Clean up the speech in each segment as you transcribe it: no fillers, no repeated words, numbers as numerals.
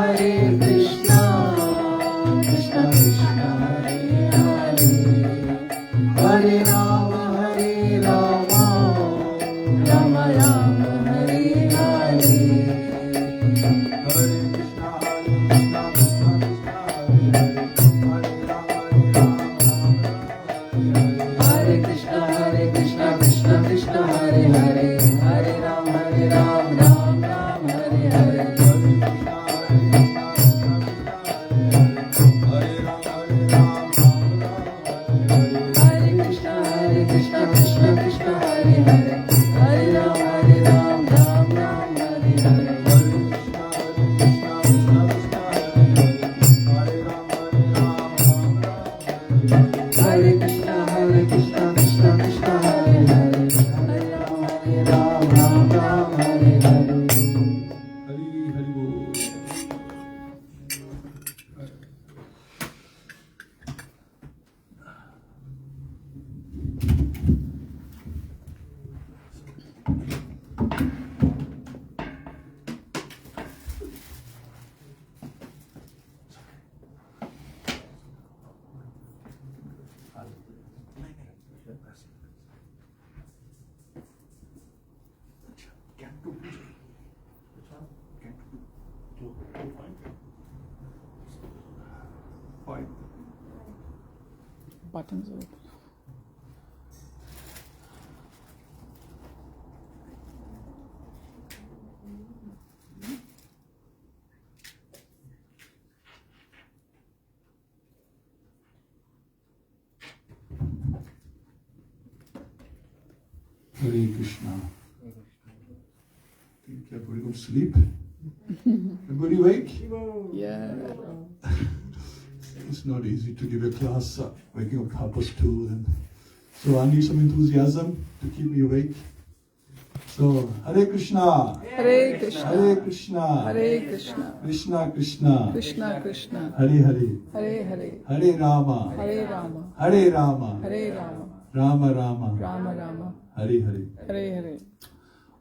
Hare Krishna, Fine. Buttons open. Hare Krishna. Think everybody go to sleep? Everybody awake? Yeah. It's not easy to give a class waking up 2:30 then. So I need some enthusiasm to keep me awake. So Hare Krishna. Hare Krishna. Hare Krishna. Hare Krishna. Krishna Krishna. Krishna Krishna. Hare Hare. Hare Hare. Hare Rama. Hare Rama. Hare Rama. Hare Rama. Rama Rama. Rama Rama. Hare Hare. Hare Hare.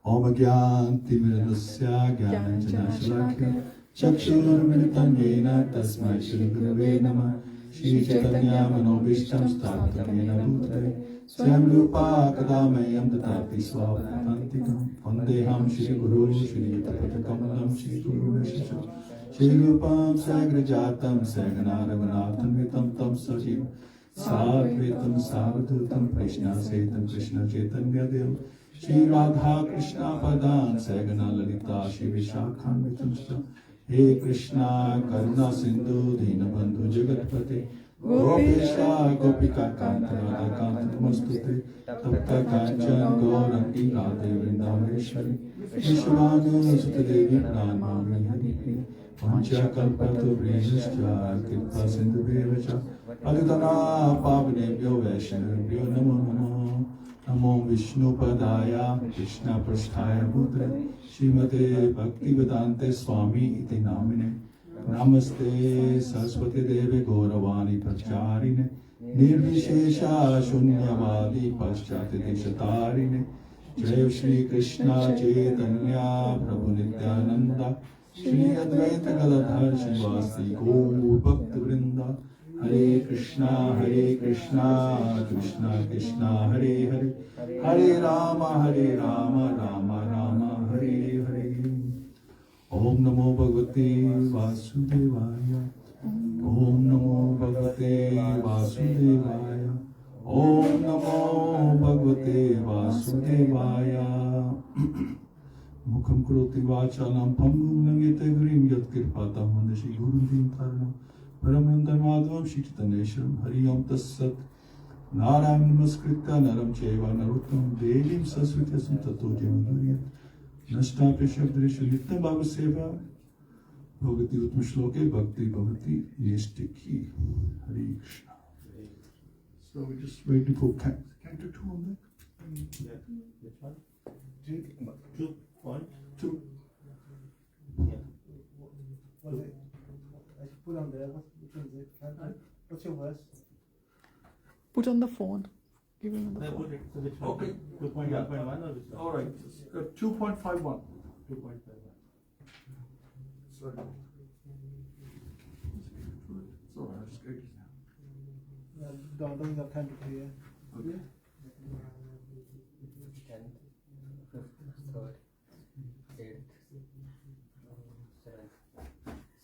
Om Gyantimirasya Gyananjanashalakya Chakshurmilitam Yena Tasmai Shri Gurave Namah Shri Chaitanya Manobishtam Sthapitam Yena Bhutale Swayam Rupa Kadamayam Tatati Swavatantikam Vandeham Shri Guru Shri Tapatakamanam Shri Guru Nishisham Shri Rupam Sagrajatam Saganaraganatham Vitam Tam Sajim Sadvitam Savadutam Krishna Setam Krishna Chaitanya Devam Shri Radha Krishna Padan Sagana Lalita Shri Vishakhan Vitamsta He Krishna Karuna Sindhu Dinabandhu Jagatpate Gopesha Gopika Kanta Radha Kanta Namastute Tapta Kanchan Gaurangi Radhe Vrindaveshwari Vishwanu Sutadevi Pranamami Haripi Pancha Kalpatu Vrinascha Kripa Sindhu Bevacha Aditana Pavnebhyo Vaishnavibhyo Namo Namo Namo Vishnu Padaya Krishna Prasthaya Bhudre Śrīmate Bhaktivedante Swami Iti Namine Namaste Saraswati Deve Gauravani Pracharine Nirvishesha Shunyavadi Paschati Deshatarine Jai Shri Krishna Chaitanya Prabhu Nityananda Shri Advaita Gadadhar Shivasi Gaur Bhakta Vrinda Hare Krishna, Krishna Krishna, Hare Hare, Hare Rama, Rama Rama, Hare Hare. Om Namo Bhagavate Vasudevaya. Om Namo Bhagavate Vasudevaya. Om Namo Bhagavate Vasudevaya. Mukham Karoti Vachalam Pangum Nangete Grim Yat Kirpatam Mandashi Gurundim Taranam Paramanda Madhavam Shiktaneshram Hari Om Tassat Narayan Namaskritta Naram Cheva Naruttam Devim Sasvitasam Tato Jamaduriyat Nashta Peshabdresha Nitya Bhāgavata-Sevayā Bhagavati Uttam Shloke Bhakti Bhavati Nishtikhi Hare Krishna. So we just waiting for Canto 2 on that? Yeah. Which one? 2. 1, 2. Yeah. What is it? I should put on there. Which one is it? What's your verse? Put on the phone. Give him the I phone. put it. So which one? Okay. 2.1.1 or which one? All right. 2.51. 2.51. Sorry. It's all right. It's good. Don't have time to clear. Okay. 10th, 5th, 3rd, 8th, 7th.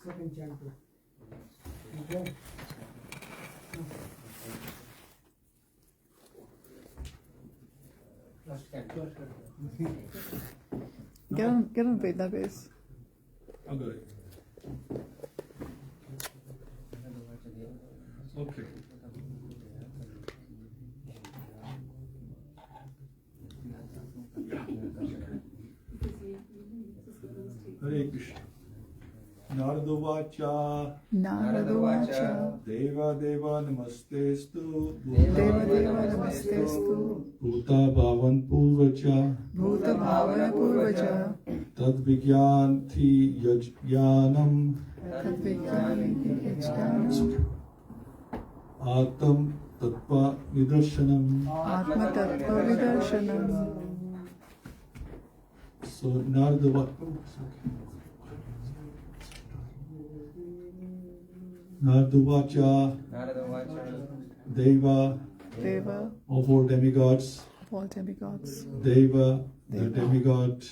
Second chapter. Okay. First canto. Get on Veda base. I got it. Okay. Hare Krishna. Narada-vacha Narada-vacha Deva Deva Namastestu Deva Deva Namastestu Bhuta Bhavan Purvacha Bhuta Bhavana Purvacha Tad Vigyanti Yajnanam Tadvijnani Yajnanam Atam Tattva Nidarshanam. Atma Tattva Vidarshanam. So Narada-vacha Narada-vacha Deva, Deva, all 4 demigods. all demigods. Deva, the Deva. demigod.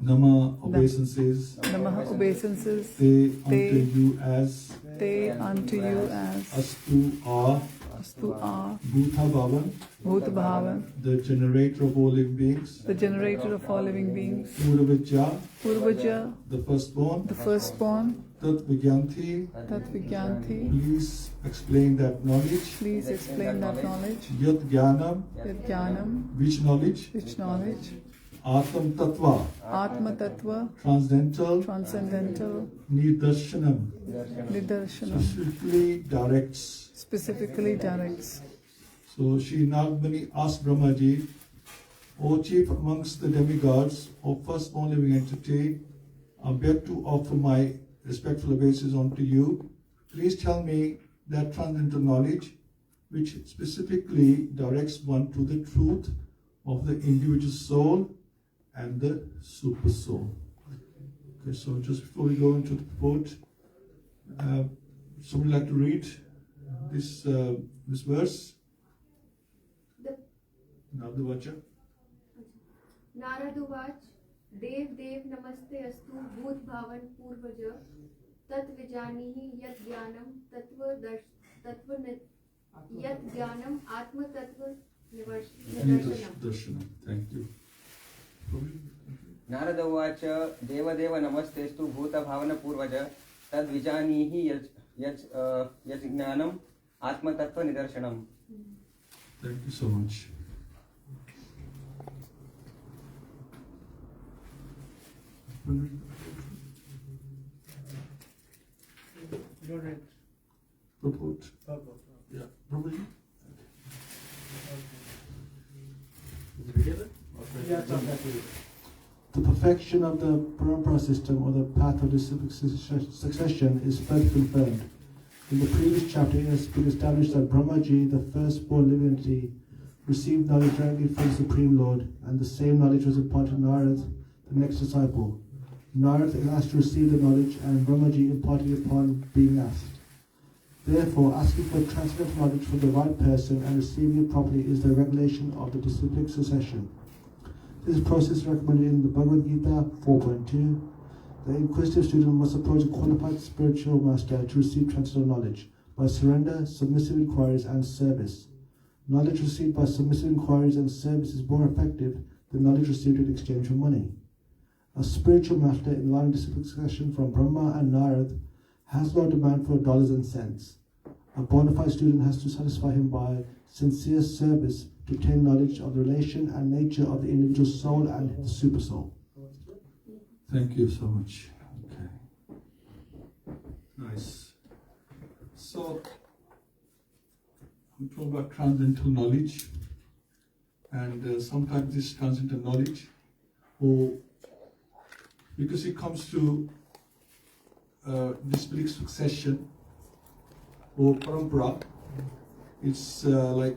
Nama, obeisances. Namaha obeisances. They unto you as they unto you as Astu A Astu A Bhuta Bhavan, Bhuta Bhavan, the generator of all living beings, the generator of all living beings, Purvajya, Purvaja, the firstborn, the firstborn, Tat Vigyanti, Tat Vigyanti. please explain that knowledge. Please explain that knowledge. Yat Jnanam, Yat Jnanam, which knowledge? which knowledge? Atam Tattva, Atma Tattva, transcendental, transcendental, Nidarshanam, Nidarshanam, specifically directs. specifically directs. So Shri Nagmani asked Brahmaji, O chief amongst the demigods, O firstborn living entity, I beg to offer my respectful obeisance unto you. Please tell me that transcendental knowledge which specifically directs one to the truth of the individual soul and the super soul. Okay, so just before we go into the purport, someone like to read this verse? Navdavacha. नारदुवाच देव देव नमस्ते अस्तु भूत भावन पूर्वज तत् विजानीहि यत् ज्ञानम यत् ज्ञानम आत्म तत्व निदर्शनम. Darshanam. Thank you. नारद उवाच देवदेव नमस्तेस्तु भूतभावनपूर्वज तद्विजानीहि यत् ज्ञानम् आत्मतत्त्वनिदर्शनम्. Thank you so much. Purport. Yeah. Prabhuji. The perfection of the parampara system, or the path of disciplic succession, is further confirmed. In the previous chapter, it has been established that Brahmaji, the firstborn living entity, received knowledge directly from the Supreme Lord, and the same knowledge was imparted to Narad, the next disciple. Narad is asked to receive the knowledge, and Brahmaji imparted it upon being asked. Therefore, asking for transcendental knowledge from the right person and receiving it properly is the regulation of the disciplic succession. This process is recommended in the Bhagavad Gita 4.2. The inquisitive student must approach a qualified spiritual master to receive transcendental knowledge by surrender, submissive inquiries, and service. Knowledge received by submissive inquiries and service is more effective than knowledge received in exchange for money. A spiritual master in line of disciplic succession from Brahma and Narad has no demand for dollars and cents. A bona fide student has to satisfy him by sincere service to obtain knowledge of the relation and nature of the individual soul and the super soul. Thank you so much. Okay. Nice. So, I'm talking about transcendental knowledge, and sometimes this transcendental knowledge, because it comes to disciplic succession or parampara, it's like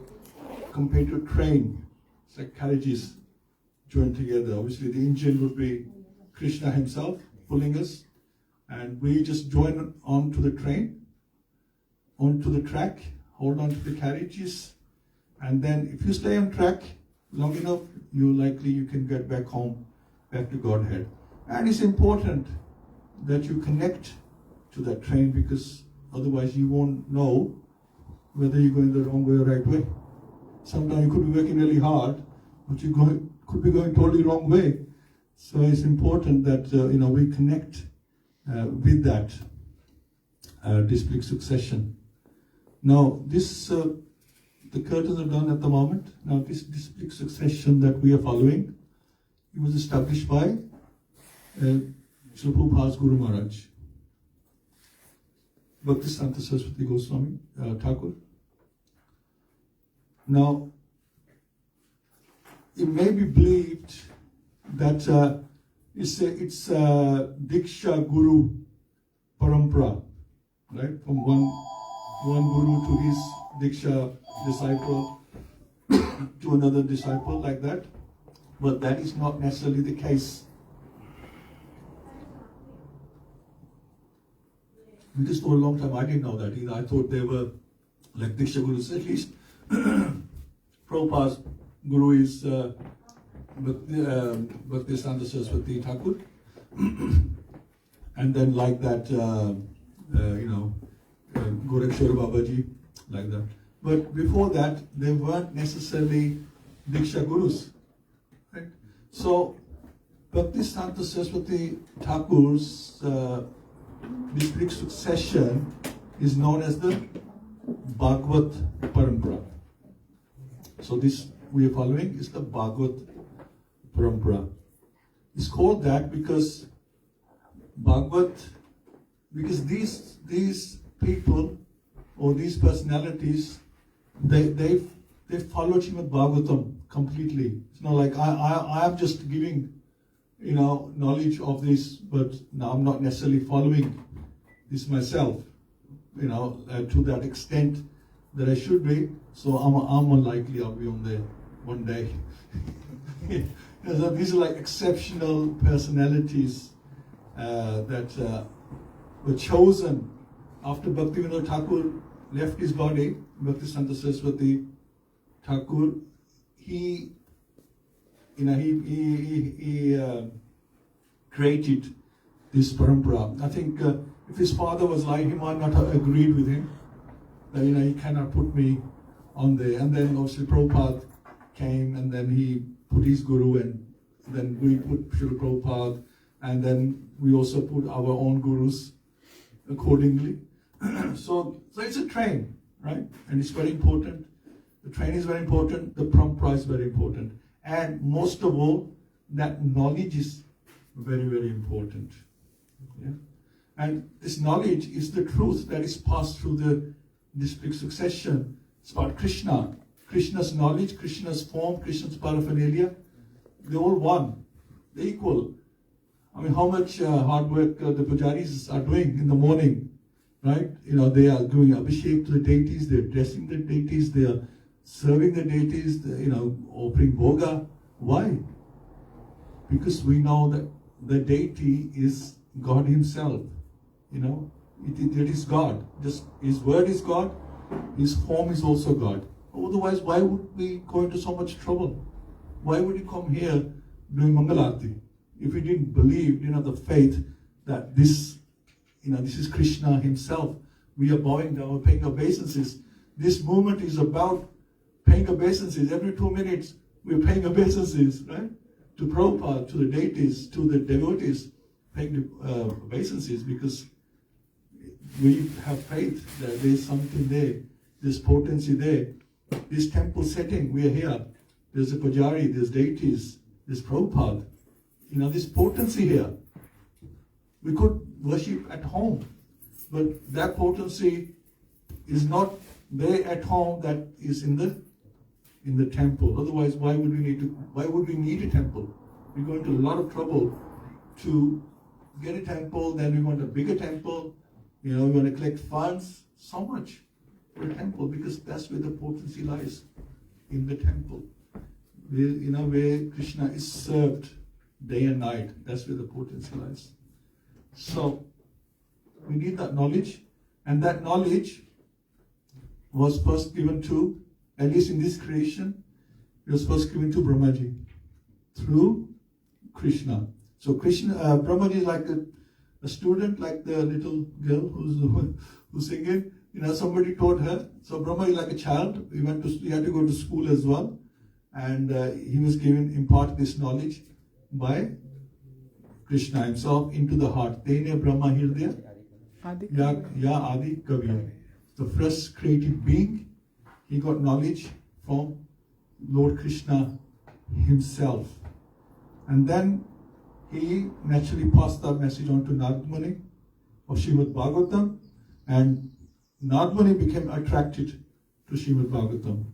compared to a train. It's like carriages joined together. Obviously, the engine would be Krishna himself pulling us, and we just join onto the train, onto the track, hold on to the carriages, and then if you stay on track long enough, you can get back home, back to Godhead. And it's important that you connect to that train, because otherwise you won't know whether you're going the wrong way or right way. Sometimes you could be working really hard, but you could be going totally wrong way. So it's important that we connect with that disciplic succession. Now this the curtains are done at the moment. Now this disciplic succession that we are following, it was established by Srila Prabhupada's Guru Maharaj, Bhaktisiddhanta Saraswati Goswami Thakur. Now, it may be believed that it's Diksha Guru Parampara, right? From one Guru to his Diksha disciple to another disciple, like that. But that is not necessarily the case. Because for a long time I didn't know that either. I thought they were like Diksha Gurus. At least Prabhupada's Guru is Bhaktisiddhanta Saraswati Thakur. And then like that, Gorakshara Babaji, like that. But before that, they weren't necessarily Diksha Gurus. Right? So, Bhaktisiddhanta Saraswati Thakur's distinct succession is known as the Bhagavat Parampara. So this we are following is the Bhagavat Parampara. It's called that because these people or these personalities, they follow Śrīmad-Bhāgavatam completely. It's not like I'm just giving knowledge of this, but now I'm not necessarily following this myself, to that extent that I should be. So I'm unlikely I'll be on there one day. So these are like exceptional personalities that were chosen after Bhaktivinoda Thakur left his body. Bhaktisiddhanta Saraswati Thakur, he created this parampara. I think if his father was alive, he might not have agreed with him. That he cannot put me on there. And then obviously Prabhupada came, and then he put his guru, and then we put Srila Prabhupada, and then we also put our own gurus accordingly. So it's a train, right? And it's very important. The train is very important. The parampara is very important. And most of all, that knowledge is very, very important. Yeah? And this knowledge is the truth that is passed through the distinct succession. It's about Krishna. Krishna's knowledge, Krishna's form, Krishna's paraphernalia, they're all one. They're equal. I mean, how much hard work the pujaris are doing in the morning, right? They are doing abhishek to the deities, they're dressing the deities, they are serving the deities, offering bhoga. Why? Because we know that the deity is God Himself. It is God. Just His word is God, His form is also God. Otherwise, why would we go into so much trouble? Why would you come here doing Mangalarti if you didn't believe, the faith that this is Krishna Himself? We are bowing down, we're paying obeisances. This movement is about paying obeisances. Every 2 minutes, we're paying obeisances, right? To Prabhupada, to the deities, to the devotees, paying obeisances because we have faith that there's something there, there's potency there. This temple setting, we are here. There's a pujari, there's deities, there's Prabhupada. There's potency here. We could worship at home, but that potency is not there at home, that is in the temple. Otherwise, why would we need a temple? We go into a lot of trouble to get a temple, then we want a bigger temple, we want to collect funds, so much for a temple, because that's where the potency lies, in the temple. Where Krishna is served day and night, that's where the potency lies. So, we need that knowledge, and that knowledge was first given to, at least in this creation, it was first given to Brahmaji through Krishna. So Brahmaji is like a student, like the little girl who's singing. Somebody taught her. So Brahmaji is like a child. He had to go to school as well, and he was imparted this knowledge by Krishna Himself into the heart. Tene Brahma Hirdaya Ya Adi Kavi. The first created being, he got knowledge from Lord Krishna Himself. And then he naturally passed that message on to Narad Muni of Śrīmad-Bhāgavatam, and Narad Muni became attracted to Śrīmad-Bhāgavatam.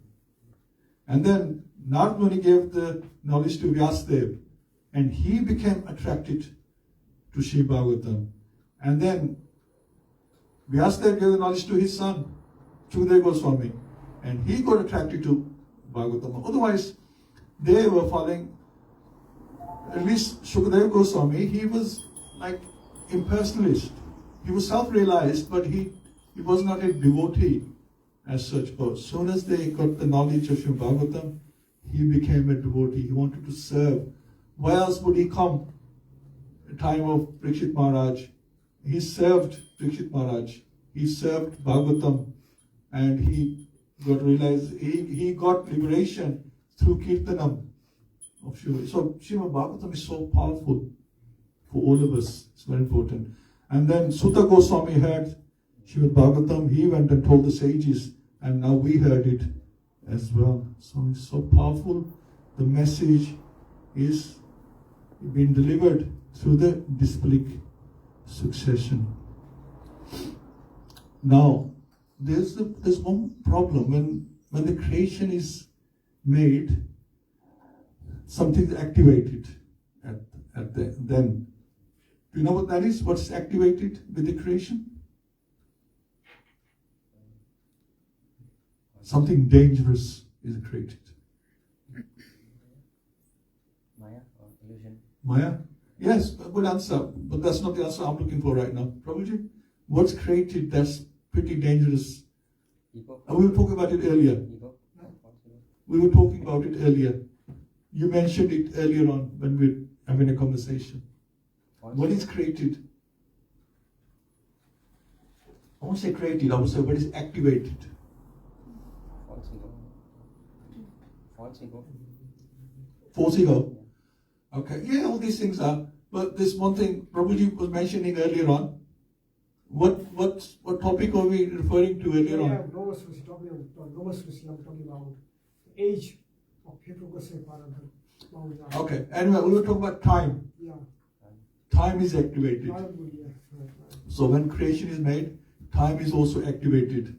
And then Narad Muni gave the knowledge to Vyasadeva, and he became attracted to Śrīmad-Bhāgavatam. And then Vyasadeva gave the knowledge to his son, Shukadeva Goswami, and he got attracted to Bhagavatam. Otherwise, they were following, at least Shukadeva Goswami, he was like impersonalist. He was self-realized, but he was not a devotee as such. But as soon as they got the knowledge of Śrīmad-Bhāgavatam, he became a devotee. He wanted to serve. Why else would he come? At the time of Parikshit Maharaj, he served Parikshit Maharaj he served Bhagavatam, and he got realized he got liberation through Kirtanam of Shiva. So Śrīmad-Bhāgavatam is so powerful for all of us. It's very important. And then Sutta Goswami heard Śrīmad-Bhāgavatam, he went and told the sages, and now we heard it as well. So it's so powerful. The message is being delivered through the disciplic succession. Now, there's one problem. When the creation is made, something is activated then. Do you know what that is? What's activated with the creation? Something dangerous is created. Maya or illusion? Maya? Yes, good answer. But that's not the answer I'm looking for right now. Prabhuji, what's created that's pretty dangerous? Ego? We were talking about it earlier. Ego? We were talking about it earlier. You mentioned it earlier on when we were having a conversation. What is created? I won't say created, I would say what is activated. False ego. False ego. False ego. Okay, yeah, all these things are. But this one thing Prabhuji was mentioning earlier on. What topic are we referring to earlier on? I'm talking about age of Okay, anyway, we were talking about time. Yeah. Time is activated. Right. So when creation is made, time is also activated.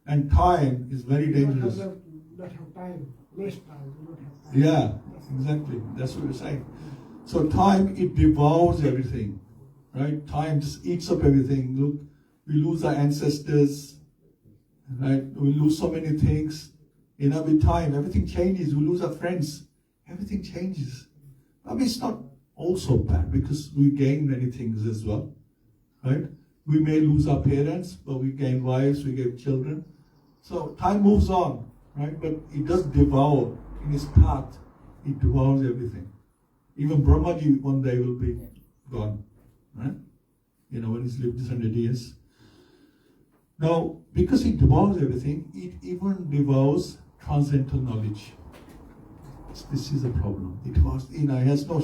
And time is very dangerous. Not have time, waste time, we don't have time. Yeah, exactly. That's what we're saying. So time, it devours everything. Right? Time just eats up everything. Look, we lose our ancestors. Right? We lose so many things. With time, everything changes. We lose our friends. Everything changes. I mean, it's not also bad because we gain many things as well. Right? We may lose our parents, but we gain wives, we gain children. So time moves on, right? But it does devour in its path. It devours everything. Even Brahmaji one day will be gone, right? When he's lived 100 years. Now, because it devours everything, it even devours transcendental knowledge. This is a problem. It devours, it has no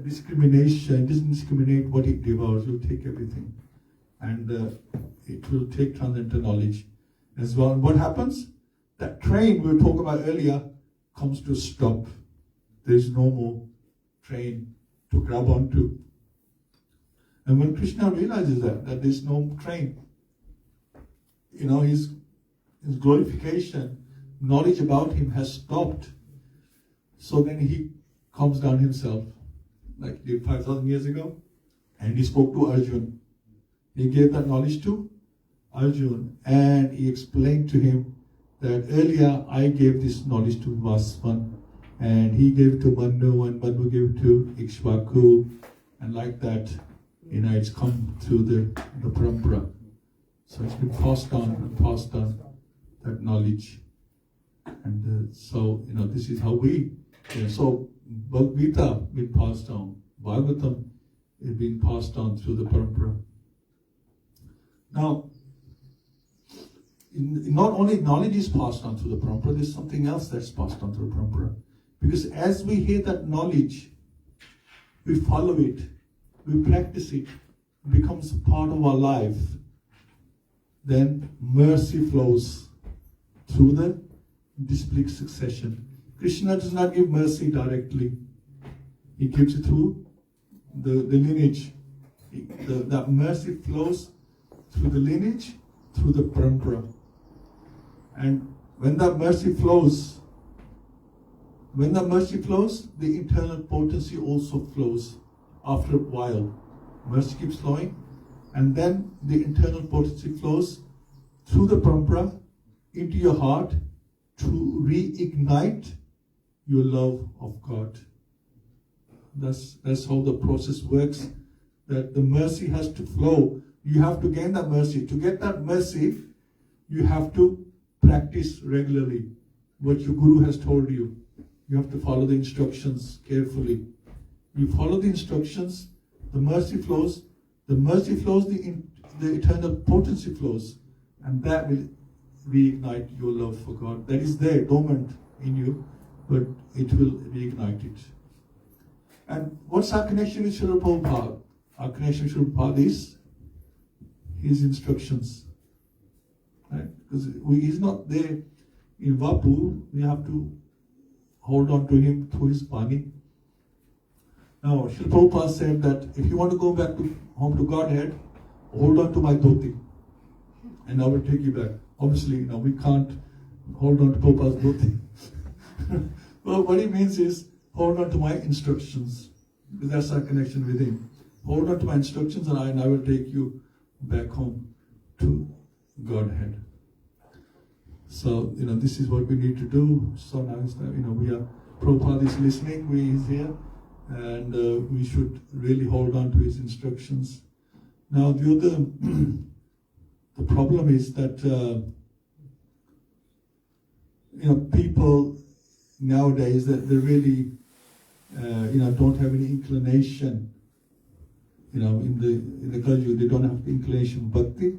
discrimination. It doesn't discriminate what it devours. It will take everything. And it will take transcendental knowledge as well. And what happens? That train we were talking about earlier comes to a stop. There's no more train to grab onto. And when Krishna realizes that there's no train, his glorification, knowledge about him has stopped. So then he comes down himself, like he did 5,000 years ago, and he spoke to Arjun. He gave that knowledge to Arjun, and he explained to him that earlier I gave this knowledge to Vasvan, and he gave it to Manu, and Manu gave it to Ikshvaku, and like that, it's come through the parampara. So it's been passed on, that knowledge. And so, this is how we, so Bhagavata been passed on, Bhagavatam is being passed on through the parampara. Now, not only knowledge is passed on through the parampara, there's something else that's passed on through the parampara. Because as we hear that knowledge, we follow it, we practice it, it becomes a part of our life, then mercy flows through the disciplic succession. Krishna does not give mercy directly. He gives it through the lineage. That mercy flows through the lineage, through the parampara. And when that mercy flows, the internal potency also flows after a while. Mercy keeps flowing, and then the internal potency flows through the parampara into your heart to reignite your love of God. That's how the process works, that the mercy has to flow. You have to gain that mercy. To get that mercy, you have to practice regularly what your guru has told you. You have to follow the instructions carefully. You follow the instructions, the mercy flows. The mercy flows, the the eternal potency flows, and that will reignite your love for God. That is there, dormant in you, but it will reignite it. And what's our connection with Srila Prabhupada? Our connection with Srila Prabhupada is his instructions. Right? Because he's not there in Vapu, we have to hold on to him through his Bani. Now, Srila Prabhupada said that if you want to go back home to Godhead, hold on to my dhoti, and I will take you back. Obviously, we can't hold on to Prabhupada's dhoti. Well, what he means is, hold on to my instructions, because that's our connection with him. Hold on to my instructions, and I will take you back home to Godhead. So, this is what we need to do. So now, Prabhupada is listening, he's here, and we should really hold on to his instructions. Now, the problem is that, people nowadays, that they really, don't have any inclination, in the Kali Yuga, they don't have the inclination bhakti,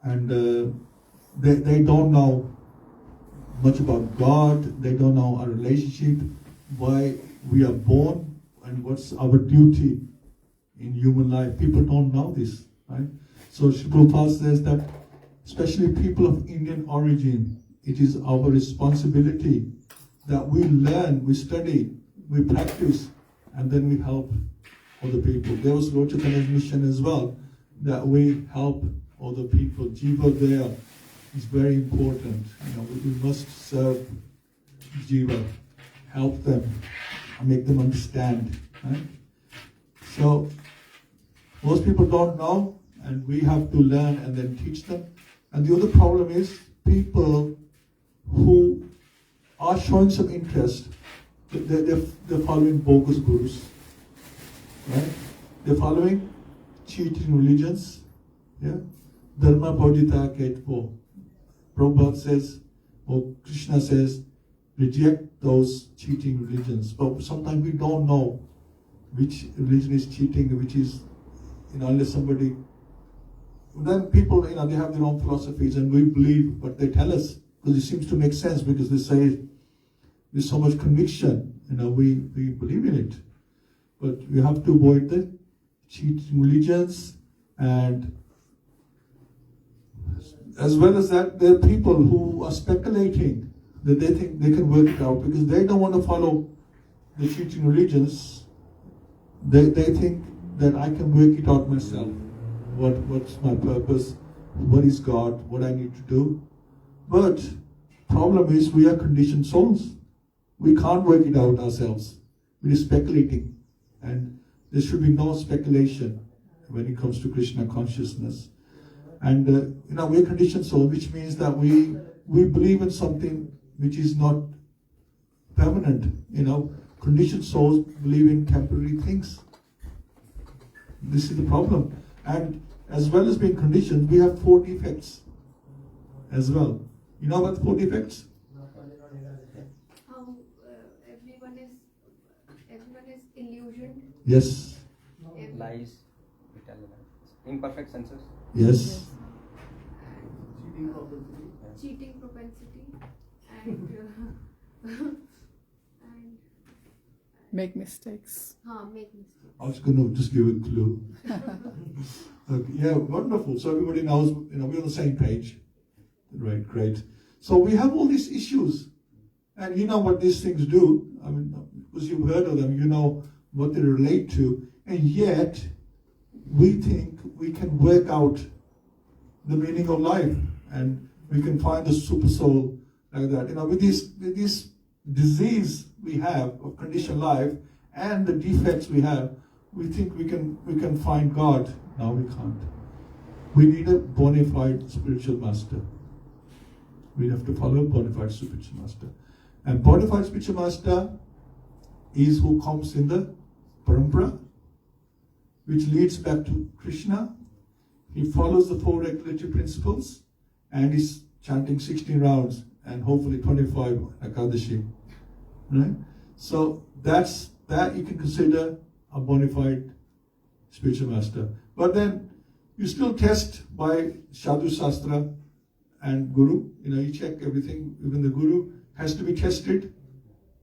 and they don't know much about God, they don't know our relationship, why we are born, and what's our duty in human life. People don't know this, right? So Srila Prabhupada says that, especially people of Indian origin, it is our responsibility that we learn, we study, we practice, and then we help other people. There was Lord Chaitanya's mission as well, that we help other people. Jiva there is very important. We must serve Jiva, help them, and make them understand. Right? So most people don't know, and we have to learn and then teach them. And the other problem is people who are showing some interest, they're following bogus gurus, right? They're following cheating religions. Yeah, Dharma Bodhita Ketpo. Prabhupada says, or Krishna says, reject those cheating religions. But sometimes we don't know which religion is cheating, which is, unless somebody. Then people, they have their own philosophies, and we believe what they tell us, because it seems to make sense, because they say with so much conviction, we believe in it. But we have to avoid the cheating religions, and as well as that, there are people who are speculating that they think they can work it out, because they don't want to follow the cheating religions. They think that I can work it out myself. What's my purpose? What is God? What I need to do? But problem is, we are conditioned souls. We can't work it out ourselves. We're speculating, and there should be no speculation when it comes to Krishna consciousness. And we're conditioned souls, which means that we believe in something which is not permanent. Conditioned souls believe in temporary things. This is the problem. And as well as being conditioned, we have 4 defects as well. You know about the 4 defects? How everyone is illusioned. Yes. Lies, we tell lies. Imperfect senses. Yes. Cheating propensity, and Make mistakes. make mistakes. I was going to just give a clue. Okay, yeah, wonderful. So everybody knows, we're on the same page. Right, great. So we have all these issues, and you know what these things do. I mean, because you've heard of them, you know what they relate to, and yet we think we can work out the meaning of life, and we can find the super soul like that. With this disease we have of conditioned life and the defects we have, we think we can find God. No, we can't. We need a bona fide spiritual master. We have to follow a bona fide spiritual master. And bona fide spiritual master is who comes in the parampara, which leads back to Krishna. He follows the 4 regulatory principles, and is chanting 16 rounds and hopefully 25 Akadashi. Right? So that you can consider a bona fide spiritual master. But then, You still test by Sadhu Shastra and Guru. You check everything. Even the Guru has to be tested.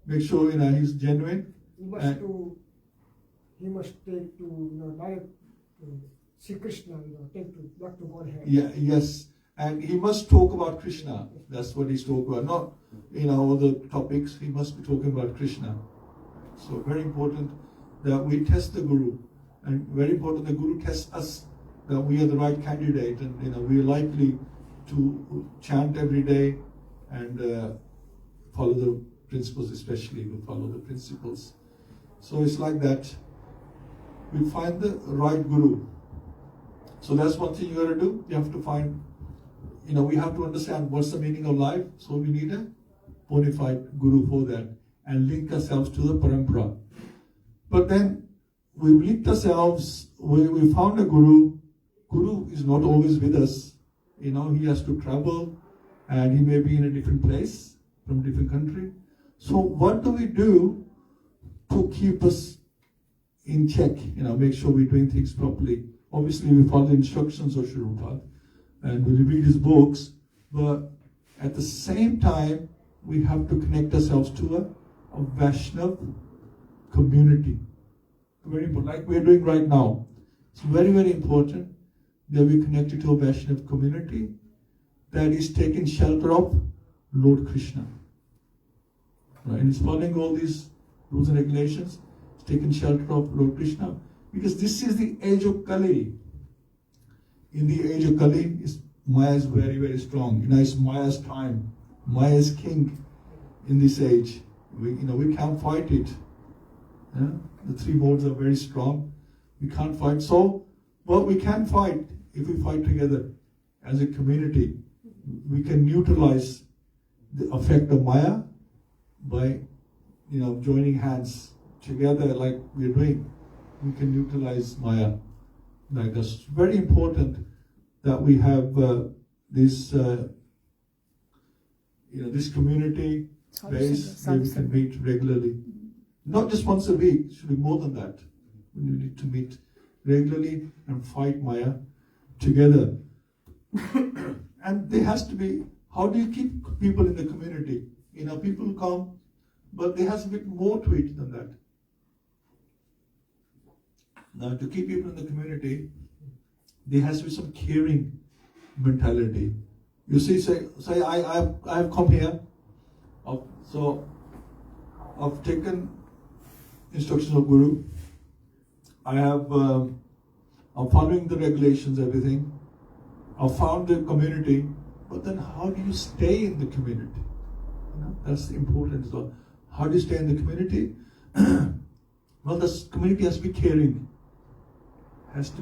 Make sure he's genuine. He must take to direct Sri Krishna, take to back to Godhead. Yeah, yes, and he must talk about Krishna. That's what he's talking about. Not other topics. He must be talking about Krishna. So very important that we test the Guru, and very important the Guru tests us that we are the right candidate, and we are likely to chant every day and follow the principles, especially we follow the principles. So it's like that. We find the right Guru. So that's one thing you got to do. You have to find, we have to understand what's the meaning of life. So we need a bona fide Guru for that and link ourselves to the parampara. But then we linked ourselves, we found a Guru. Guru is not always with us. He has to travel and he may be in a different place, from a different country. So what do we do to keep us in check? Make sure we're doing things properly. Obviously, we follow the instructions of Śrīmad and we read his books, but at the same time, we have to connect ourselves to a Vaishnav community. Very important, like we're doing right now. It's very, very important that we connect to a Vaishnav community that is taking shelter of Lord Krishna. Right? And it's following all these rules and regulations. It's taking shelter of Lord Krishna. Because this is the age of Kali. In the age of Kali, Maya is very, very strong. It's Maya's time. Maya is king in this age. We can't fight it. Yeah? The three modes are very strong. We can't fight. But we can fight if we fight together as a community. We can neutralize the effect of Maya by, joining hands together like we're doing. We can utilize Maya like this. It's very important that we have this community base where we can meet regularly. Not just once a week, it should be more than that. We need to meet regularly and fight Maya together. And there has to be, how do you keep people in the community? People come, but there has to be more to it than that. Now, to keep people in the community, there has to be some caring mentality. You see, say I have come here, so I've taken instructions of Guru. I'm following the regulations, everything. I've found the community, but then how do you stay in the community? That's important. So, how do you stay in the community? Well, the community has to be caring. Has to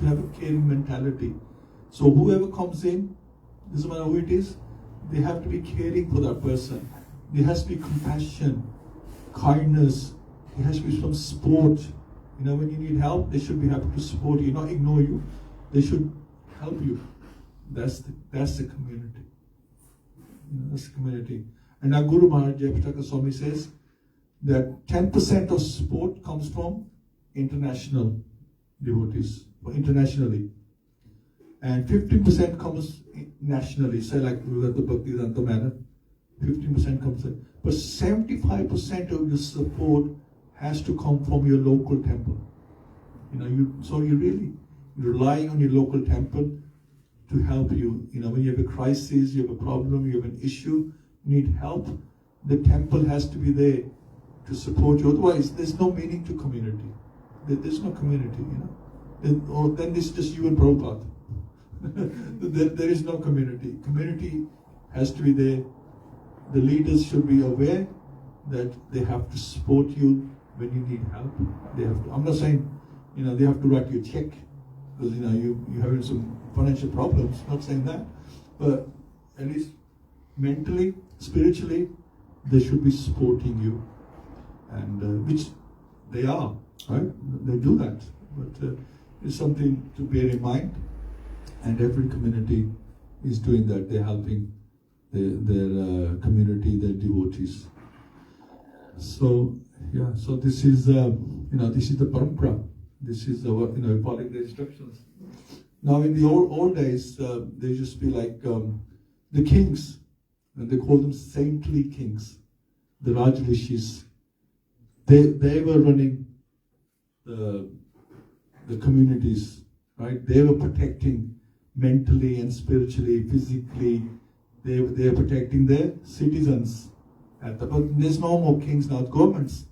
have a caring mentality. So whoever comes in, doesn't matter who it is, they have to be caring for that person. There has to be compassion, kindness. There has to be some support. When you need help, they should be happy to support you, not ignore you. They should help you. That's the community. That's the community. And our Guru Maharaj Jayapataka Swami says that 10% of support comes from international devotees, or internationally. And 15% comes nationally, say like we got the Bhaktivedanta manner, 15% comes in. But 75% of your support has to come from your local temple. You really rely on your local temple to help you. When you have a crisis, you have a problem, you have an issue, you need help, the temple has to be there to support you. Otherwise, there's no meaning to community. There's no community, then it's just you and Prabhupada. There is no community. Community has to be there. The leaders should be aware that they have to support you when you need help. They have to. I'm not saying, they have to write you a check because you're having some financial problems. Not saying that, but at least mentally, spiritually, they should be supporting you, and which they are. Right? They do that, but it's something to bear in mind. And every community is doing that. They're helping their community, their devotees. So this is this is the parampara. This is our, following the instructions. Now, in the old days, they used to be like the kings, and they call them saintly kings, the Raj Rishis. They were running the communities, right? They were protecting mentally and spiritually, physically. They are protecting their citizens. But there's no more kings now. Governments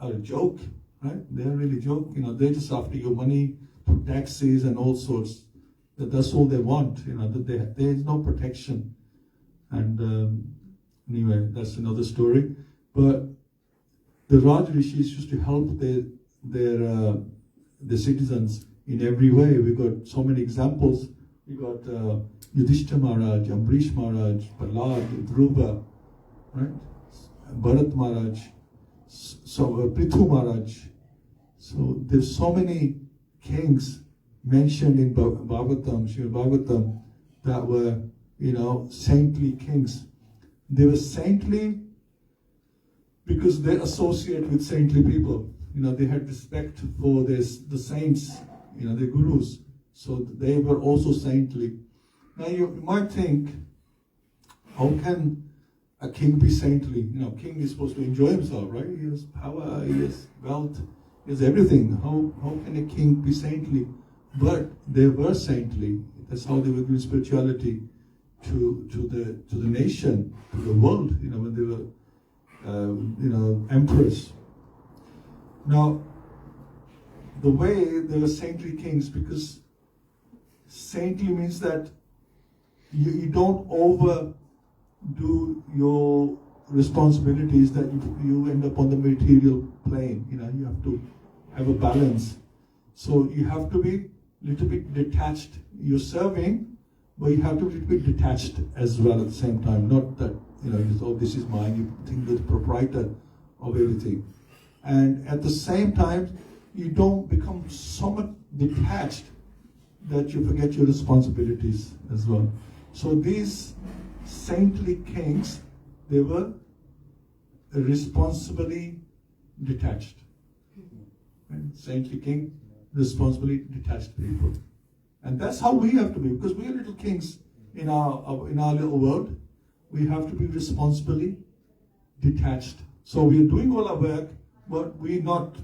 are a joke, right? They're really a joke. They're just after your money, taxes and all sorts. That's all they want. There's no protection. And anyway, that's another story. But the Raj Rishis used to help the citizens in every way. We got so many examples. We got Yudhishthira Maharaj, Ambarish Maharaj, Prahlad, Dhruva, right? Bharat Maharaj, Prithu Maharaj. So there's so many kings mentioned in Bhagavatam, Śrīmad-Bhāgavatam, that were, saintly kings. They were saintly because they associate with saintly people. They had respect for the saints, the gurus. So they were also saintly. Now you might think, how can a king be saintly? King is supposed to enjoy himself, right? He has power, he has wealth, he has everything. How can a king be saintly? But they were saintly. That's how they were giving spirituality to the nation, to the world. When they were emperors. Now, the way they were saintly kings, because saintly means that you don't overdo your responsibilities, that you end up on the material plane. You have to have a balance. So you have to be a little bit detached. You're serving, but you have to be a little bit detached as well at the same time. Not that, this is mine, you think you're the proprietor of everything. And at the same time, you don't become so much detached that you forget your responsibilities as well. So these saintly kings, they were responsibly detached. Right? Saintly king, responsibly detached people. And that's how we have to be, because we are little kings in our little world. We have to be responsibly detached. So we are doing all our work, but we're not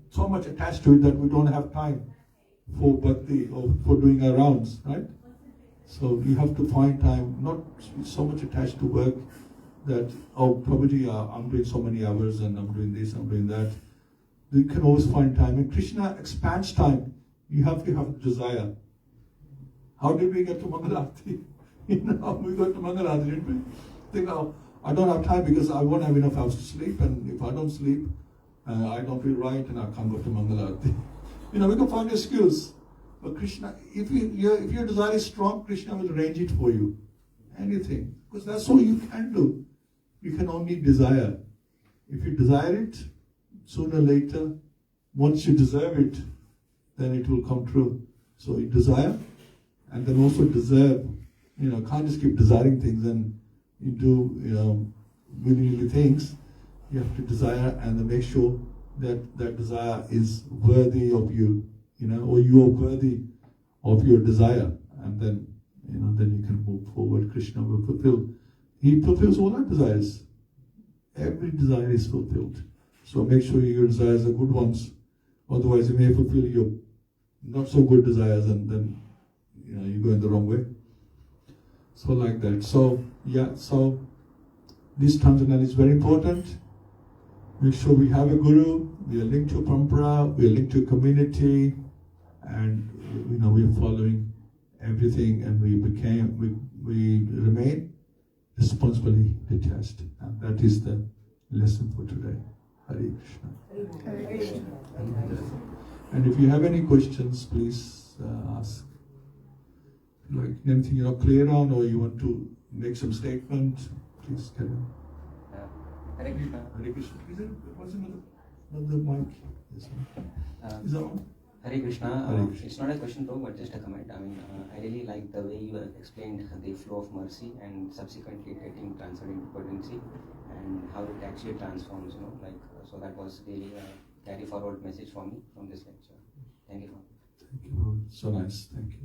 so much attached to it that we don't have time for bhakti or for doing our rounds, right? So you have to find time, not so much attached to work that, probably I'm doing so many hours and I'm doing this, I'm doing that. You can always find time. And Krishna expands time. You have to have desire. How did we get to Mangalarti? We got to Mangalarti, didn't we? Think, I don't have time because I won't have enough hours to sleep, and if I don't sleep, I don't feel right, and I can't go to Mangalarti. We can find an excuse. But Krishna, if your desire is strong, Krishna will arrange it for you. Anything. Because that's all you can do. You can only desire. If you desire it, sooner or later, once you deserve it, then it will come true. So you desire, and then also deserve. Can't just keep desiring things and you do, willy-nilly things. You have to desire and then make sure that that desire is worthy of you, or you are worthy of your desire. And then, then you can move forward. Krishna will fulfill. He fulfills all our desires. Every desire is fulfilled. So make sure your desires are good ones. Otherwise, you may fulfill your not so good desires, and then you go in the wrong way. So like that. So this transcendental is very important. Make sure we have a guru. We are linked to a parampara. We are linked to a community, and we are following everything, and we remain responsibly detached. And that is the lesson for today. Hare Krishna. Hare Krishna. And if you have any questions, please ask. Like anything you're not clear on, or you want to make some statement, please carry on. Hare Krishna. Hare Krishna. What's another mic? Is that on? Hare Krishna. Hare Krishna. It's not a question though, but just a comment. I really like the way you have explained the flow of mercy and subsequently getting transferred into potency, and how it actually transforms. So that was really a carry forward message for me from this lecture. Thank you. Thank you. So nice. Thank you.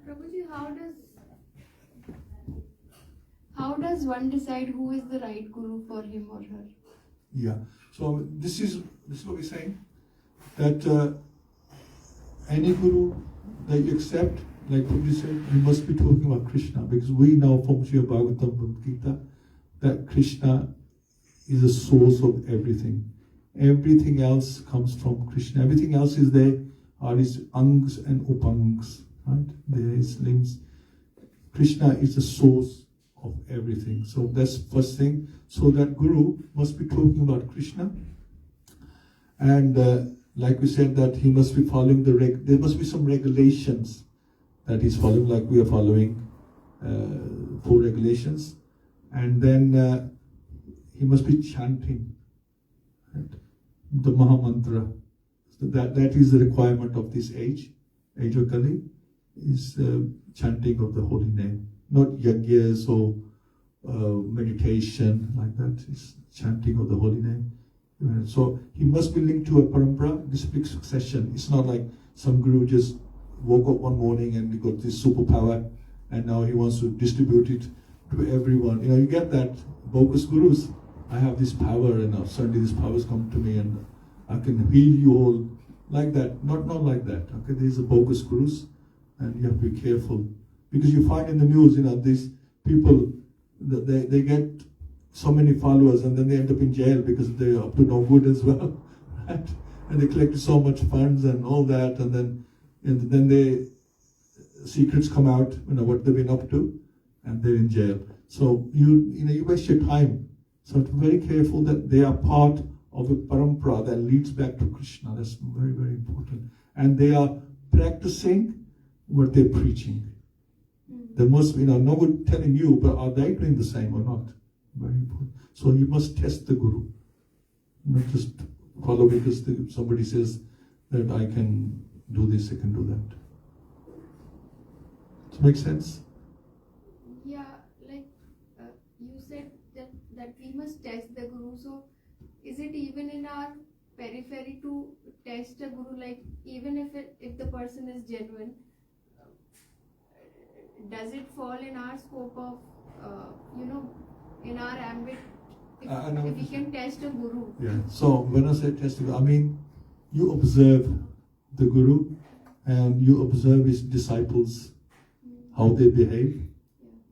Prabhuji, how does one decide who is the right guru for him or her? Yeah. So this is what we're saying, that any guru that you accept, like what you said, you must be talking about Krishna, because we know from Śrīmad-Bhāgavatam, Bhagavad Gita, that Krishna is the source of everything. Everything else comes from Krishna. Everything else is there, are his angs and upangs, right? There is limbs. Krishna is the source of everything. So that's first thing. So that guru must be talking about Krishna, and like we said, that he must be following there must be some regulations that he's following, like we are following 4 regulations, and then he must be chanting, right? The Mahamantra. So that is the requirement of this age of Kali, is chanting of the holy name, not yagyas or meditation like that. It's chanting of the holy name. So he must be linked to a parampara, disciplic succession. It's not like some guru just woke up one morning and he got this superpower and now he wants to distribute it to everyone. You get that bogus gurus. I have this power and now suddenly this power has come to me and I can heal you all. Like that. Not like that. Okay, these are bogus gurus and you have to be careful. Because you find in the news, these people, they get so many followers and then they end up in jail because they're up to no good as well, right? And they collected so much funds and all that, and then their secrets come out, what they've been up to, and they're in jail. So you waste your time. So be very careful that they are part of a parampara that leads back to Krishna. That's very, very important. And they are practicing what they're preaching. There must be, no good telling you, but are they doing the same or not? Very important. So you must test the guru, not just follow because somebody says that I can do this, I can do that. Does it make sense? Yeah, like you said that we must test the guru. So is it even in our periphery to test a guru? Like even if the person is genuine, does it fall in our scope of in our ambit, if we can test a guru? Yeah. So when I say test, I mean you observe the guru and you observe his disciples, how they behave.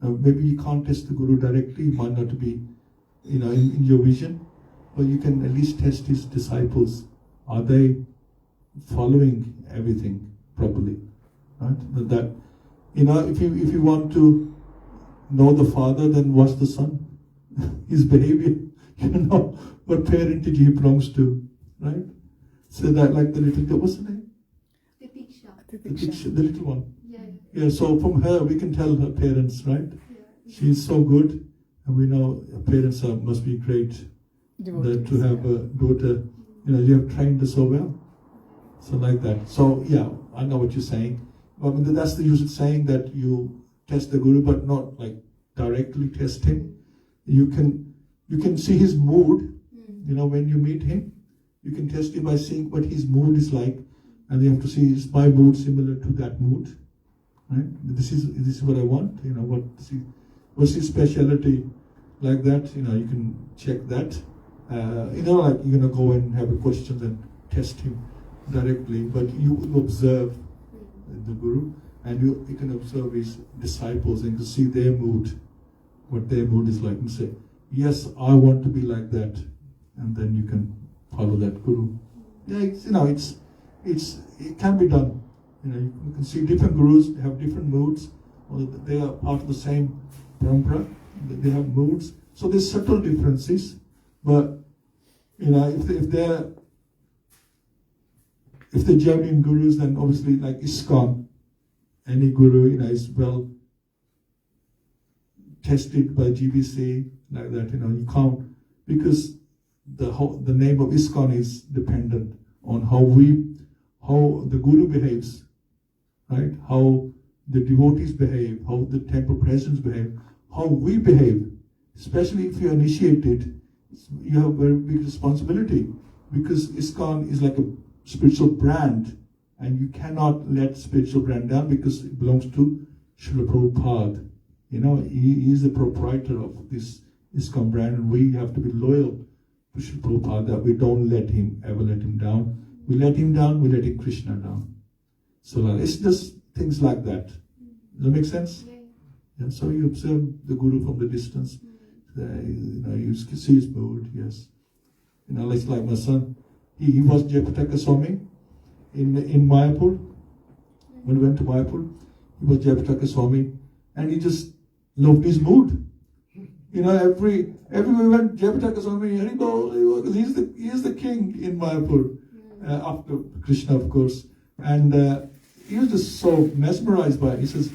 Maybe you can't test the guru directly, it might not be in your vision, but you can at least test his disciples. Are they following everything properly? Right? That if you want to know the father, then watch the son. His behavior, what parentage he belongs to, right? So that, like the little girl, what's her name? Titiksha. The little one. Yeah. So from her, we can tell her parents, right? Yeah. She's so good, and we know her parents must be great. That to have a daughter, you have trained her so well. So like that. So yeah, I know what you're saying. But that's the usual saying, that you test the guru, but not like directly test him. You can see his mood, when you meet him. You can test him by seeing what his mood is like, and you have to see, is my mood similar to that mood, right? This is what I want. What's his speciality, like that. You can check that. Like you're gonna go and have a question and test him directly, but you observe the guru, and you can observe his disciples and you can see their mood, what their mood is like, and say, yes, I want to be like that, and then you can follow that guru. Yeah, it can be done. You can see different gurus have different moods, or they are part of the same parampara. They have moods, so there's subtle differences. But if they're genuine gurus, then obviously like ISKCON, any guru is well tested by GBC, like that. You can't, because the name of ISKCON is dependent on how the guru behaves, right? How the devotees behave, how the temple presidents behave, how we behave. Especially if you're initiated, You have a very big responsibility, because ISKCON is like a spiritual brand, and you cannot let spiritual brand down, because it belongs to Srila Prabhupada. You know, he is the proprietor of this ISKCON brand, and we have to be loyal to Srila Prabhupada, that we don't ever let him down. We let him down, we let Krishna down. So it's just things like that. Does that make sense? Yeah. So you observe the Guru from the distance. You see his mood, yes. It's like my son. He was Jayapataka Swami in Mayapur. When we went to Mayapur, he was Jayapataka Swami, and he just loved his mood. Everywhere we went, Jayapataka Swami, because he is the king in Mayapur, after Krishna, of course. And he was just so mesmerized by it. He says,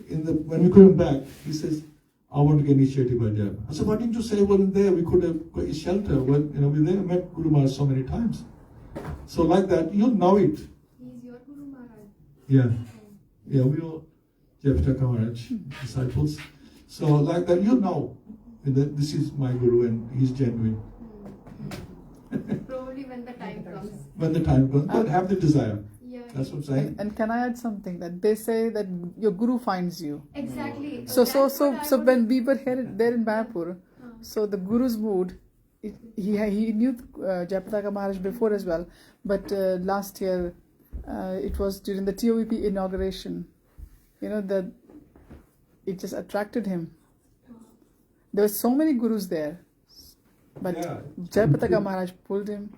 when we came back, he says, I want to get initiated by Jaya. I said, why didn't you say, well, there we could have got a shelter? Well, we there met Guru Maharaj so many times. So like that, you know it. He's your Guru Maharaj. Yeah. Yeah, we all Jayapataka Maharaj disciples. So like that, you know that this is my Guru and he's genuine. Probably when the time comes. When the time comes, but have the desire. Yeah. That's what I'm saying. And can I add something? That they say that your Guru finds you. Exactly. So when we were there in Mayapur, so the Guru's mood, he knew Jayapataka Maharaj before as well, but last year it was during the TOVP inauguration. It just attracted him. There were so many Gurus there, but Jayapataka Maharaj pulled him,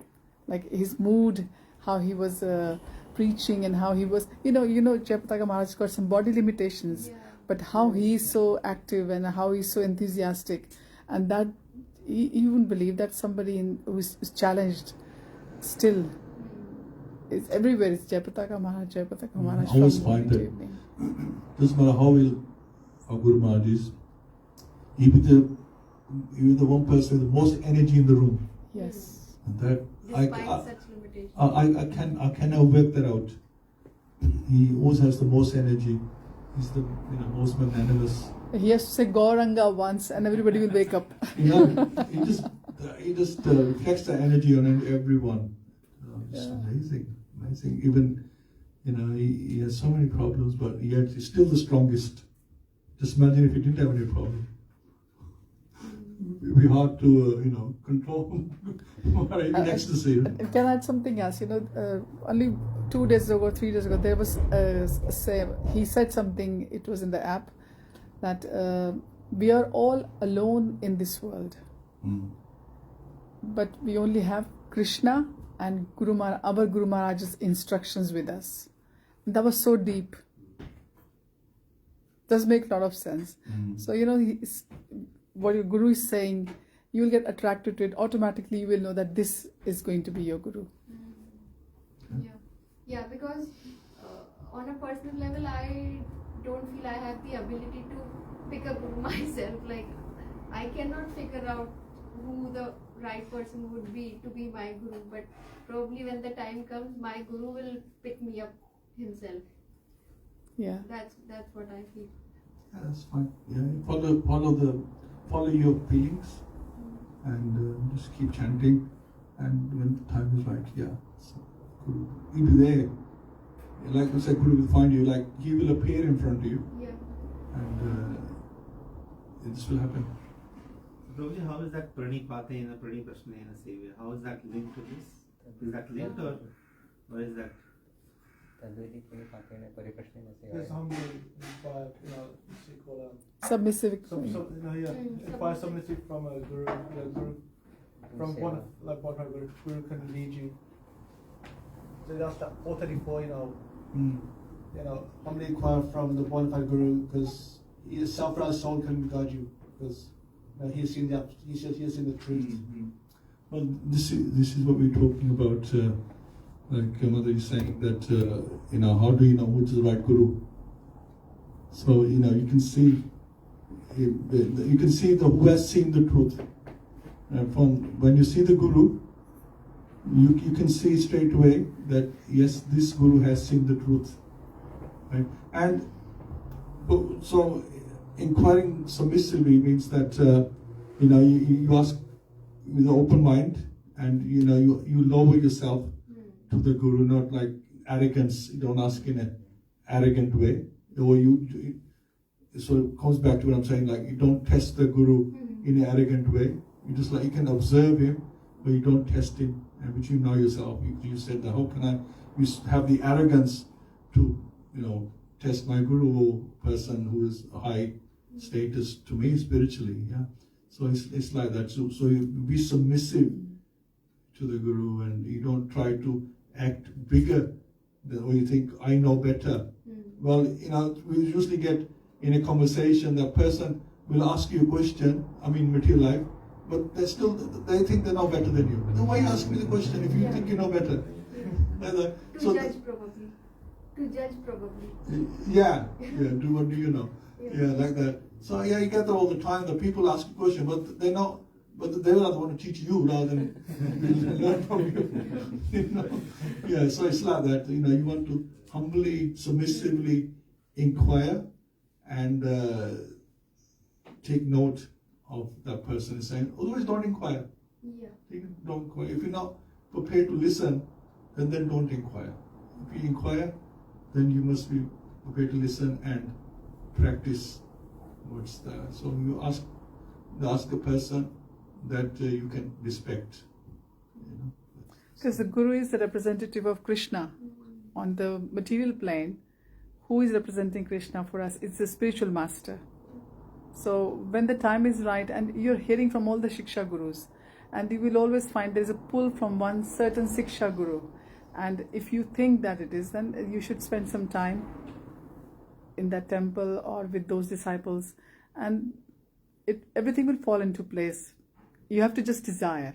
like his mood, how he was preaching, and how he was, Jayapataka Maharaj got some body limitations, but how he is so active and how he's so enthusiastic, and that you wouldn't believe that somebody who is challenged still is everywhere. It's Jayapataka Maharaj. I always find that doesn't matter how ill our Guru Maharaj is, he be the one person with the most energy in the room. Yes. And that Despite such limitations. I can never work that out. He always has the most energy. He's the most magnanimous. He has to say Gauranga once, and everybody will wake up. He just reflects the energy on everyone. It's amazing. Even he has so many problems, but yet he's still the strongest. Just imagine if he didn't have any problem. It'd be hard to control even ecstasy. Can I add something else? Only 2 days ago, 3 days ago, there was he said something. It was in the app that we are all alone in this world, but we only have Krishna and our Guru Maharaj's instructions with us. That was so deep. Does make a lot of sense. So what your Guru is saying, you will get attracted to it. Automatically, you will know that this is going to be your Guru. Yeah, because on a personal level, I don't feel I have the ability to pick a Guru myself. Like, I cannot figure out who the right person would be to be my Guru, but probably when the time comes, my Guru will pick me up himself. Yeah. That's what I feel. Yeah, that's fine. Yeah, follow your feelings, and just keep chanting, and when the time is right, so Guru, he'll be there. Like I said, Guru will find you. Like he will appear in front of you, and this will happen. Prabhuji, how is that Pranipatena, Pranipashnena Sevaya? How is that linked to this? Is that linked or is that? There's humbly by Submissive. By submissive from a guru, from one like one guru can lead you. So that's that 434. Humbly inquire from the bonafide guru, because his self-realized soul can guide you, because he has seen the truth. Well, this is what we're talking about. Like Mother is saying that how do you know which is the right Guru? So you can see the who has seen the truth. From when you see the Guru, you can see straight away that yes, this Guru has seen the truth, right? And so inquiring submissively means that you ask with an open mind, and you know you lower yourself to the Guru, not like arrogance. You don't ask in an arrogant way, or so it comes back to what I'm saying, like you don't test the Guru in an arrogant way. You just like, you can observe him, but you don't test him, and which you know yourself. You said that, how can I have the arrogance to, you know, test my Guru or person who is a high status to me spiritually, yeah. So it's like that. So you be submissive to the Guru, and you don't try to act bigger or you think I know better. Well, you know, we usually get in a conversation, that person will ask you a question, I mean material life, but they think they know better than you. Then why ask me the question if you think you know better? To judge probably. Yeah, what do you know? Yeah, like that. So yeah, you get that all the time, that people ask a question, but they know, but they rather want to teach you rather than learn from you. You know? Yeah, so it's like that. You know, you want to humbly, submissively inquire and take note of that person is saying. Otherwise, don't inquire. Yeah. Don't inquire. If you're not prepared to listen, then don't inquire. If you inquire, then you must be prepared to listen and practice what's there. So you ask a person that you can respect. You know? Because the Guru is the representative of Krishna on the material plane. Who is representing Krishna for us? It's the spiritual master. So when the time is right, and you're hearing from all the Shiksha Gurus, and you will always find there's a pull from one certain Shiksha Guru. And if you think that it is, then you should spend some time in that temple or with those disciples, and everything will fall into place. You have to just desire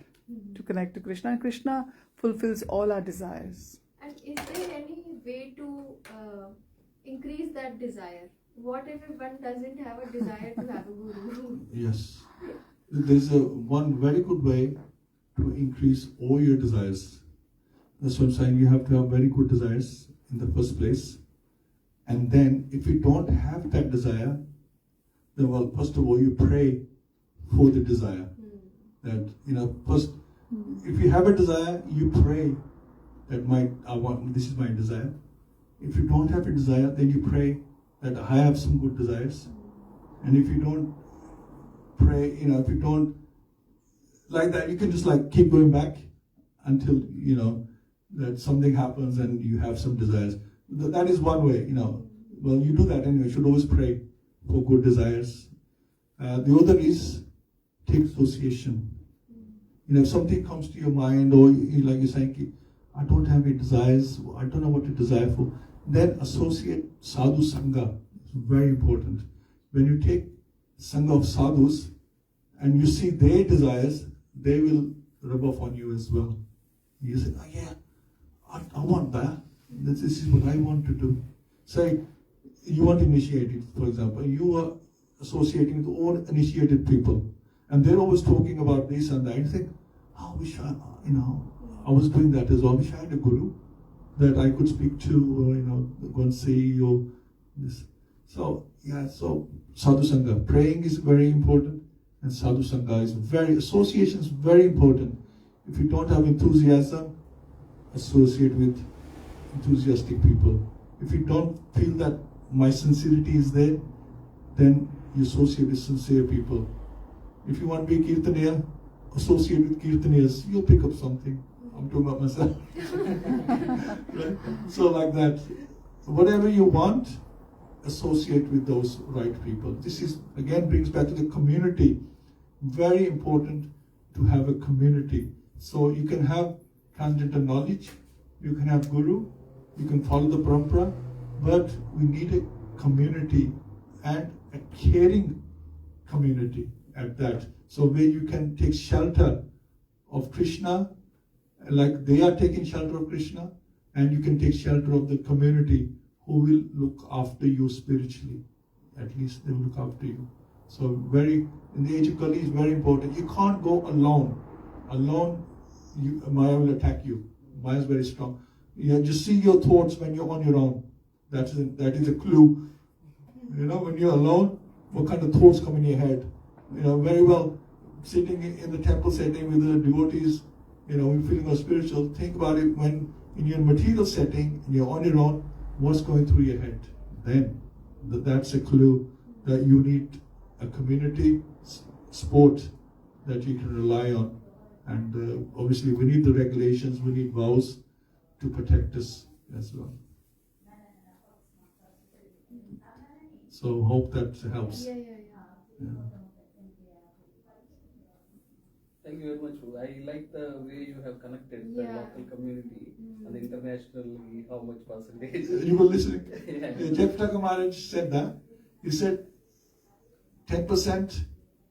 to connect to Krishna, and Krishna fulfills all our desires. And is there any way to increase that desire? What if one doesn't have a desire to have a guru? Yes. There's one very good way to increase all your desires. That's what I'm saying. You have to have very good desires in the first place. And then if you don't have that desire, then well, first of all, you pray for the desire. That, you know, first, if you have a desire, you pray that this is my desire. If you don't have a desire, then you pray that I have some good desires. And if you don't pray, you know, if you don't like that, you can just like keep going back until, you know, that something happens and you have some desires. That is one way, you know. Well, you do that anyway. You should always pray for good desires. The other is take association. You know, if something comes to your mind, or like you're saying, I don't have any desires, I don't know what to desire for, then associate sadhu sangha. It's very important. When you take sangha of sadhus and you see their desires, they will rub off on you as well. You say, oh yeah, I want that. This is what I want to do. Say, you want initiated, for example. You are associating with all initiated people, and they're always talking about this and that. You think, oh, wish I was doing that as well. Wish I had a guru that I could speak to, or, you know, go and see, or this. So, yeah, so sadhu sangha. Praying is very important, and sadhu sangha is association is very important. If you don't have enthusiasm, associate with enthusiastic people. If you don't feel that my sincerity is there, then you associate with sincere people. If you want to be a kirtaniya, associate with kirtaniyas, you'll pick up something. I'm talking about myself. Right? So like that, whatever you want, associate with those right people. This is, again, brings back to the community. Very important to have a community. So you can have transcendental knowledge, you can have guru, you can follow the parampara, but we need a community, and a caring community at that. So where you can take shelter of Krishna, like they are taking shelter of Krishna, and you can take shelter of the community who will look after you spiritually. At least they will look after you. So in the age of Kali is very important. You can't go alone. Alone, Maya will attack you. Maya is very strong. You just see your thoughts when you're on your own. That is a clue. You know, when you're alone, what kind of thoughts come in your head? You know, very well, sitting in the temple setting with the devotees, we're feeling more spiritual. Think about it when in your material setting, and you're on your own, what's going through your head? Then that's a clue that you need a community sport that you can rely on. And obviously we need the regulations, we need vows to protect us as well. So hope that helps. Yeah. Yeah. Thank you very much, Prabhu. I like the way you have connected the Yeah. local community and the internationally, how much percentage. You were listening? Yeah. Jeptaka Maharaj said that. He said 10%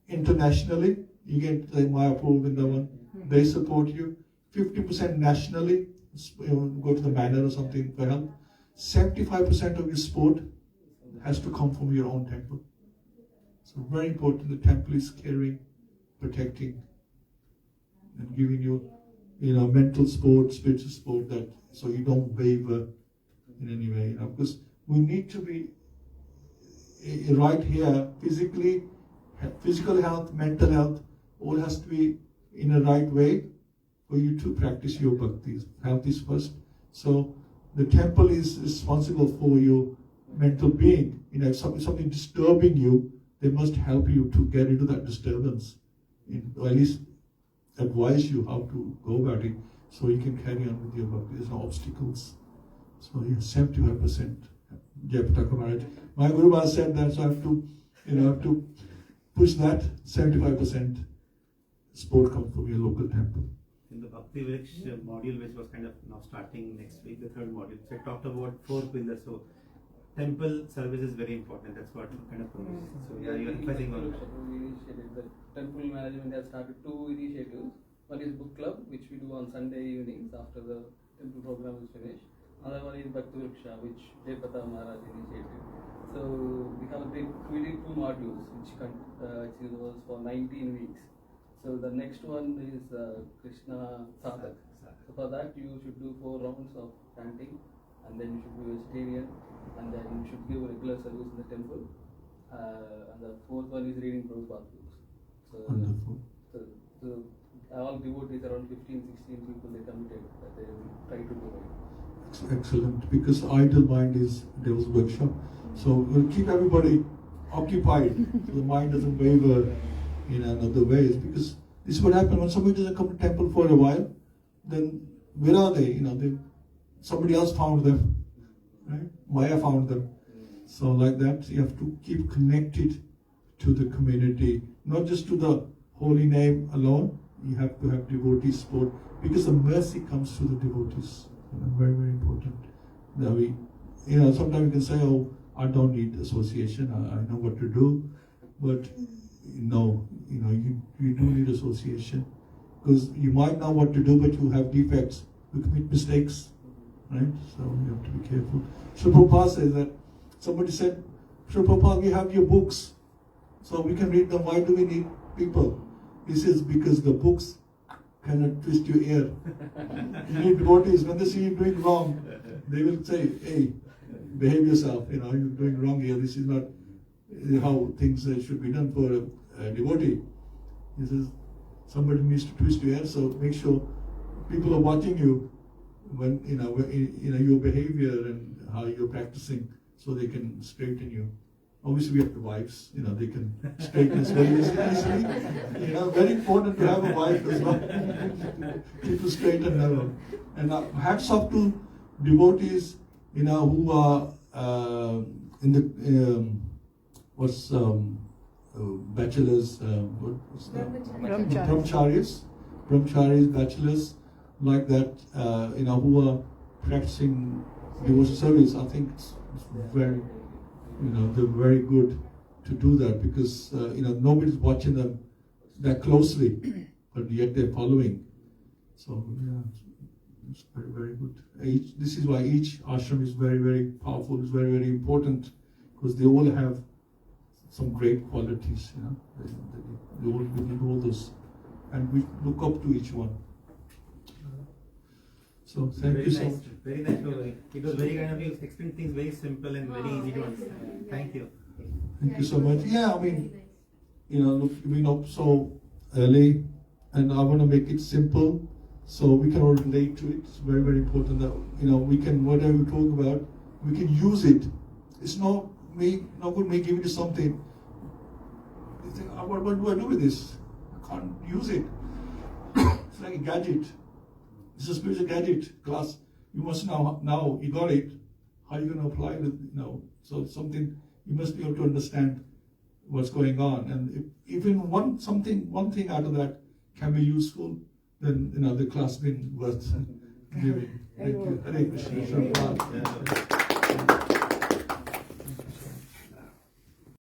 internationally, you get like Mayapur, Vrindavan, they support you. 50% nationally, go to the manor or something for help. 75% of your support has to come from your own temple. So very important, the temple is caring, protecting, and giving you, mental support, spiritual support, that so you don't waver in any way. Because we need to be right here, physical health, mental health, all has to be in a right way for you to practice your bhakti. Health is first. So the temple is responsible for your mental being. If something disturbing you, they must help you to get into that disturbance, or at least advise you how to go about it, so you can carry on with your bhakti. There's no obstacles. So yes, 75%. Jayapataka Maharaj. My Guru Maharaj said that, so I have to push that. 75% support comes from your local temple. In the Bhakti Vriksha module, which was kind of now starting next week, the third module, so I talked about 4 pillars. So temple service is very important. That's what kind of progress. So yeah, you're emphasizing on that. The temple management has started 2 initiatives. One is book club, which we do on Sunday evenings after the temple program is finished. Another one is Bhakti Vriksha, which Jayapataka Maharaj initiated. So we did 2 modules, which was for 19 weeks. So the next one is Krishna Sadhak. So for that you should do 4 rounds of chanting, and then you should be vegetarian, and then you should give regular service in the temple. And the 4th one is reading Prabhupada books. So, Wonderful. So all devotees, around 15-16 people, they committed that they will try to do it. Excellent, because idle mind is devil's workshop. So we'll keep everybody occupied so the mind doesn't waver in another ways. Because this is what happens when somebody doesn't come to temple for a while, then where are they? Somebody else found them, right? Maya found them. So like that, you have to keep connected to the community, not just to the holy name alone. You have to have devotee support, because the mercy comes through the devotees. Very, very important. That we, sometimes you can say, "Oh, I don't need association. I know what to do," but no, you do need association, because you might know what to do, but you have defects. You commit mistakes, right? So you have to be careful. Srila Prabhupada says that somebody said, "Srila Prabhupada, we have your books, so we can read them. Why do we need people?" He says, "Because the books cannot twist your ear." You need devotees. When they see you doing wrong, they will say, "Hey, behave yourself. You're doing wrong here. This is not how things should be done for a devotee." He says, somebody needs to twist your ear. So make sure people are watching you when your behavior and how you're practicing, so they can straighten you. Obviously, we have the wives. They can straighten us very easily. Very important to have a wife as well. People straighten her. And hats off to devotees, who are in the bachelors, brahmacharis, bachelors, like that, who are practicing devotional service. I think it's very, they're very good to do that, because nobody's watching them that closely, but yet they're following. So yeah, it's very, very good. This is why each ashram is very, very powerful. It's very, very important, because they all have some great qualities. They all need all those, and we look up to each one. So thank you so much. Very nice. It was very kind of you explain things very simple and very easy to understand. Thank you. Thank you so much. Yeah, I mean, look, so early, and I want to make it simple so we can all relate to it. It's very, very important that we can, whatever we talk about, we can use it. It's not good me giving you something. You think, what do I do with this? I can't use it. It's like a gadget. It's a spiritual gadget class. You must now you got it. How are you going to apply it? So it's something you must be able to understand what's going on, and if even one thing out of that can be useful, then the class been worth giving. Thank you. Hare Krishna.